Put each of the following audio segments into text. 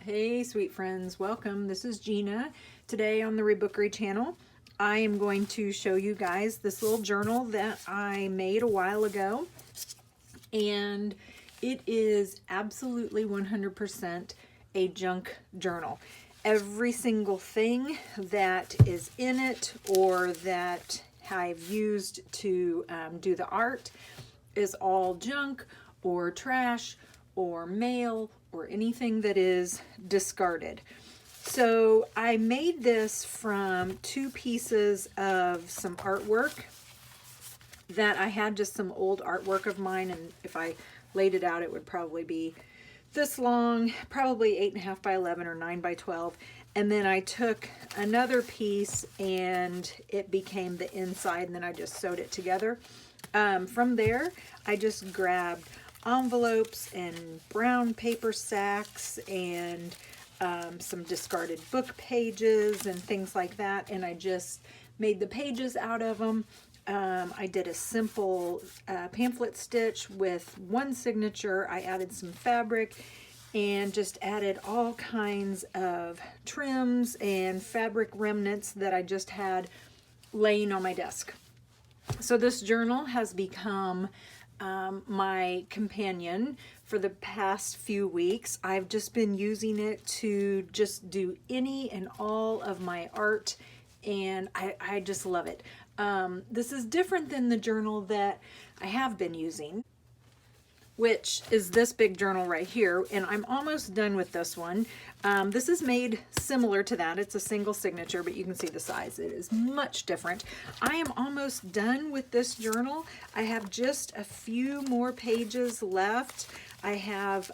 Hey sweet friends, welcome. This is Gina. Today on the TheReBookery channel, I am going to show you guys this little journal that I made a while ago. And it is absolutely 100% a junk journal. Every single thing that is in it or that I've used to do the art is all junk or trash or mail or anything that is discarded. So I made this from two pieces of some artwork that I had, just some old artwork of mine, and if I laid it out it would probably be this long, probably 8.5 by 11 or 9 by 12. And then I took another piece and it became the inside, and then I just sewed it together. From there I just grabbed envelopes and brown paper sacks and some discarded book pages and things like that, and I just made the pages out of them. I did a simple pamphlet stitch with one signature. I added some fabric and just added all kinds of trims and fabric remnants that I just had laying on my desk. So this journal has become my companion for the past few weeks. I've just been using it to just do any and all of my art, and I just love it. This is different than the journal that I have been using, which is this big journal right here, and I'm almost done with this one. This is made similar to that. It's a single signature, but you can see the size. It is much different. I am almost done with this journal. I have just a few more pages left. I have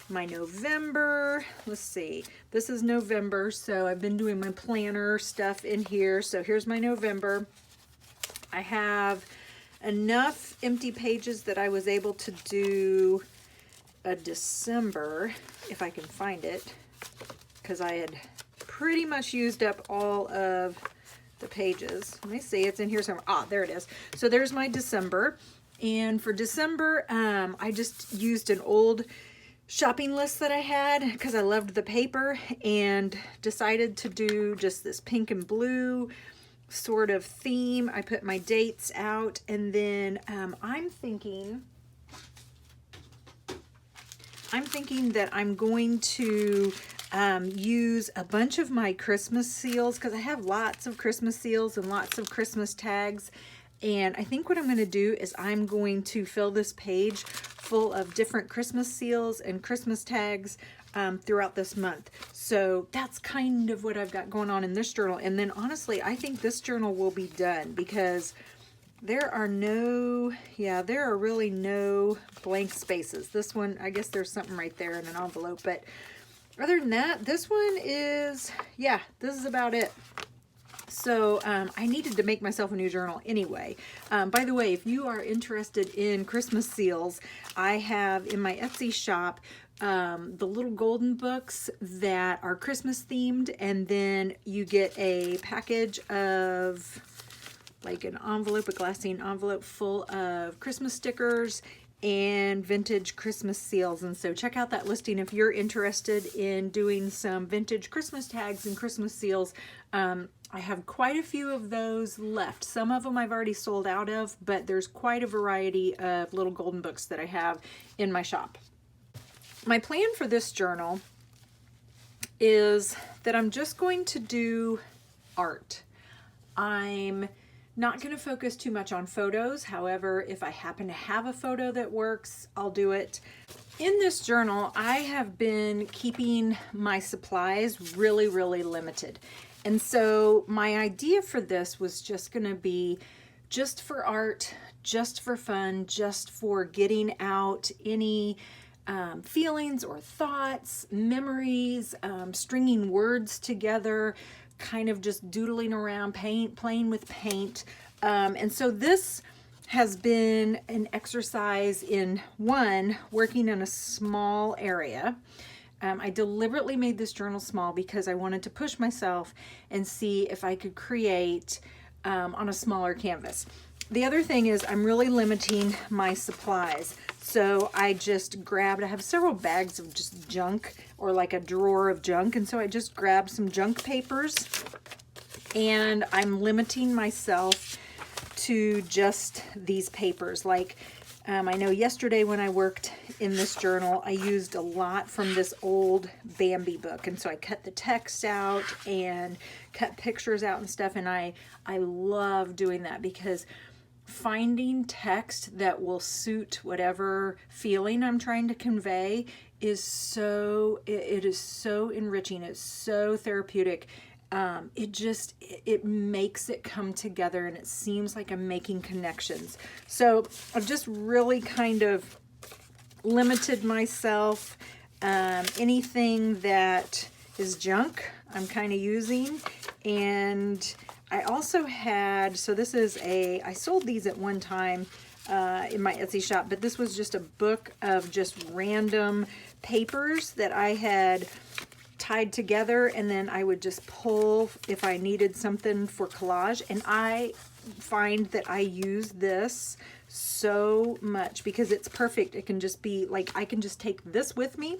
my November, let's see, this is November, so I've been doing my planner stuff in here. So here's my November. I have enough empty pages that I was able to do a December, if I can find it, because I had pretty much used up all of the pages. Let me see, it's in here somewhere. Ah, there it is. So there's my December. And for December, I just used an old shopping list that I had because I loved the paper, and decided to do just this pink and blue sort of theme. I put my dates out, and then I'm thinking that I'm going to use a bunch of my Christmas seals, because I have lots of Christmas seals and lots of Christmas tags. And I think what I'm going to do is I'm going to fill this page full of different Christmas seals and Christmas tags throughout this month. So that's kind of what I've got going on in this journal. And then honestly, I think this journal will be done, because there are really no blank spaces. This one, I guess there's something right there in an envelope, but other than that, this one is, yeah, this is about it. So I needed to make myself a new journal anyway. By the way, if you are interested in Christmas seals, I have in my Etsy shop the little golden books that are Christmas themed, and then you get a package of like an envelope, a glassine envelope full of Christmas stickers and vintage Christmas seals. And so check out that listing if you're interested in doing some vintage Christmas tags and Christmas seals. I have quite a few of those left. Some of them I've already sold out of, but there's quite a variety of little golden books that I have in my shop. My plan for this journal is that I'm just going to do art. I'm not going to focus too much on photos. However, if I happen to have a photo that works, I'll do it. In this journal, I have been keeping my supplies really, really limited. And so my idea for this was just going to be just for art, just for fun, just for getting out any feelings or thoughts, memories, stringing words together, kind of just doodling around, playing with paint. And so this has been an exercise in working in a small area. I deliberately made this journal small because I wanted to push myself and see if I could create on a smaller canvas. The other thing is I'm really limiting my supplies. So I just grabbed, I have several bags of just junk or like a drawer of junk. And so I just grabbed some junk papers, and I'm limiting myself to just these papers. Like I know yesterday when I worked in this journal, I used a lot from this old Bambi book. And so I cut the text out and cut pictures out and stuff. And I love doing that, because finding text that will suit whatever feeling I'm trying to convey is so, it is so enriching. It's so therapeutic. It makes it come together, and it seems like I'm making connections. So I've just really kind of limited myself. Anything that is junk, I'm kind of using. And I also had, so this is I sold these at one time in my Etsy shop, but this was just a book of just random papers that I had tied together, and then I would just pull if I needed something for collage. And I find that I use this so much because it's perfect. It can just be like, I can just take this with me,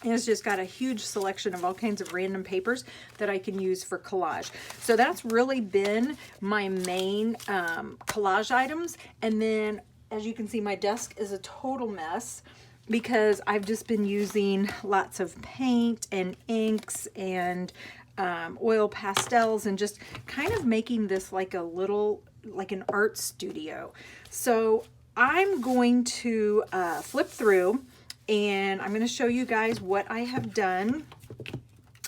and it's just got a huge selection of all kinds of random papers that I can use for collage. So that's really been my main collage items. And then, as you can see, my desk is a total mess, because I've just been using lots of paint and inks and oil pastels, and just kind of making this like a little, like an art studio. So I'm going to flip through, and I'm going to show you guys what I have done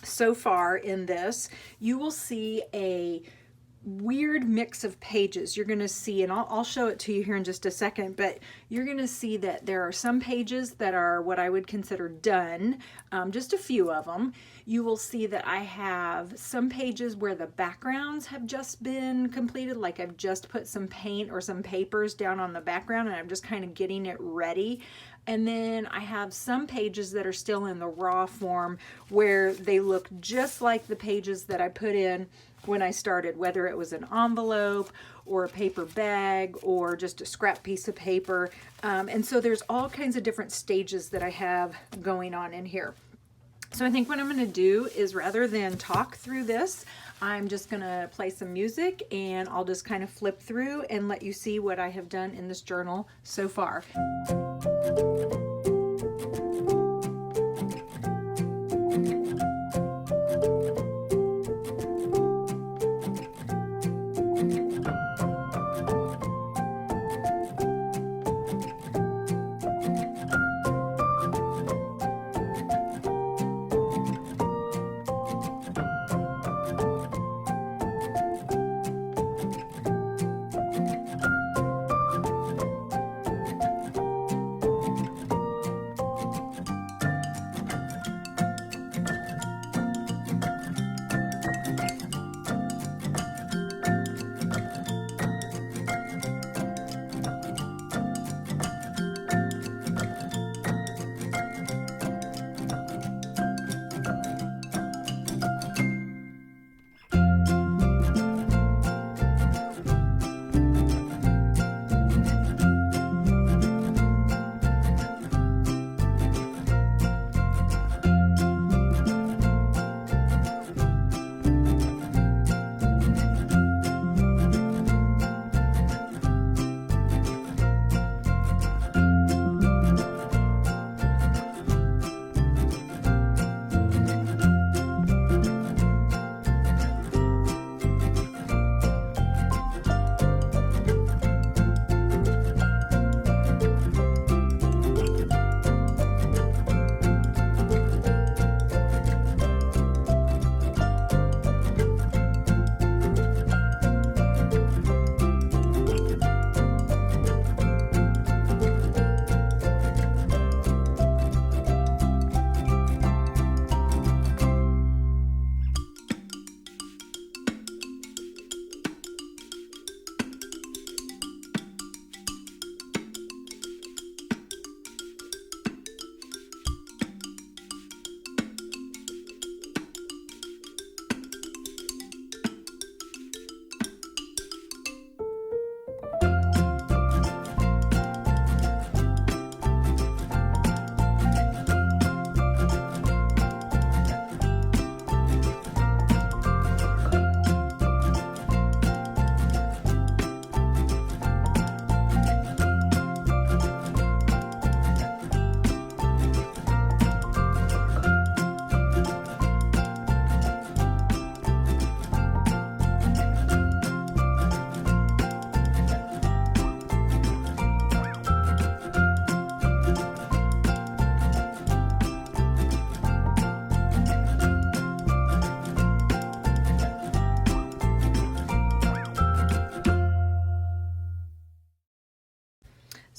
so far in this. You will see a weird mix of pages. You're going to see, and I'll show it to you here in just a second, but you're going to see that there are some pages that are what I would consider done, just a few of them. You will see that I have some pages where the backgrounds have just been completed, like I've just put some paint or some papers down on the background, and I'm just kind of getting it ready. And then I have some pages that are still in the raw form, where they look just like the pages that I put in when I started, whether it was an envelope or a paper bag or just a scrap piece of paper. And so there's all kinds of different stages that I have going on in here. So I think what I'm going to do is, rather than talk through this, I'm just going to play some music, and I'll just kind of flip through and let you see what I have done in this journal so far.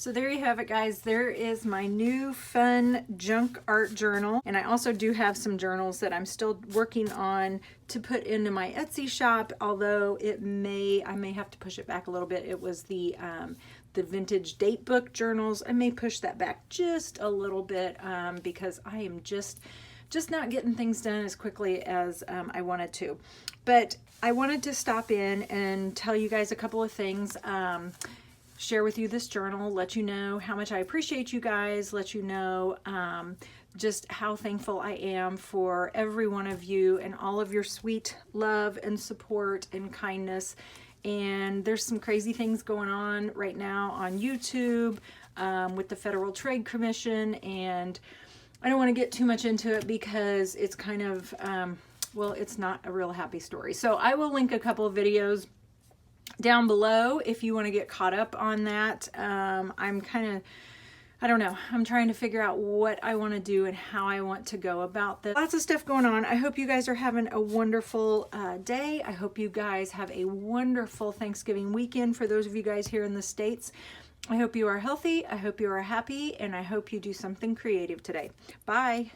So there you have it, guys. There is my new fun junk art journal. And I also do have some journals that I'm still working on to put into my Etsy shop, although I may have to push it back a little bit. It was the vintage date book journals. I may push that back just a little bit because I am just not getting things done as quickly as I wanted to. But I wanted to stop in and tell you guys a couple of things. Share with you this journal, let you know how much I appreciate you guys, let you know just how thankful I am for every one of you and all of your sweet love and support and kindness. And there's some crazy things going on right now on YouTube with the Federal Trade Commission, and I don't want to get too much into it because it's kind of, well, it's not a real happy story. So I will link a couple of videos down below if you want to get caught up on that. I'm kind of, I don't know, I'm trying to figure out what I want to do and how I want to go about this. Lots of stuff going on. I hope you guys are having a wonderful day. I hope you guys have a wonderful Thanksgiving weekend for those of you guys here in the States. I hope you are healthy, I hope you are happy, and I hope you do something creative today. Bye.